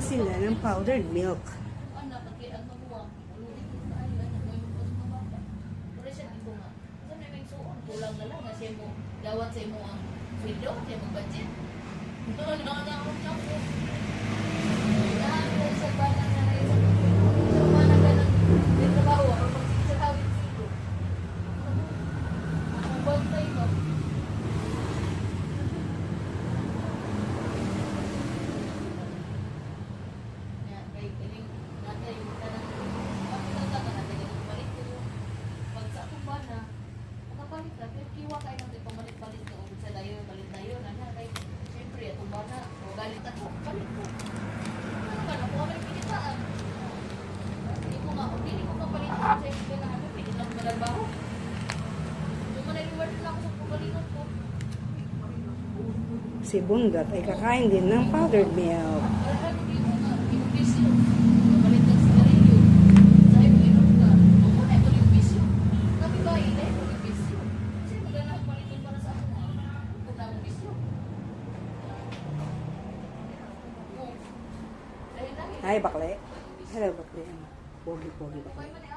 sila ng powdered milk. Kulang na lang kasi mo dawat sa imo ang sweldo, sa imo budget. No, sa bana na rin sa bana ka ng trabaho o sa tawid dito. Ang bantay mo. Yan, kay iling natay yung tanang pagkakata ka natin yung balik ko. Pag sa akong bana, balik na, pero kiwa kayo natin pamalit-balit na ulit sa dayo, balit-dayo na na, kay siyempre, itong bana, o galit ako, balik ko. Ano ka na, kung may pinitaan. Hindi ko nga, hindi ko kapalit ko sa iyo na ano, pwede lang malagbaho. Yung manay-reward na ako sa pagalingan ko. Si Bungat ay kakain din ng powdered milk. Parang hindi ko nga, hindi ko bisyo. Kapalit ng sigarilyo. Sa'yo, inom ka. Kung muna, ito yung bisyo. Kami ba, ina, ito yung bisyo. Kasi maganda ang palitin para sa akin. Kung na ang bisyo. Hi, bakle. Hello, bakle. Pogi-pogi bakle.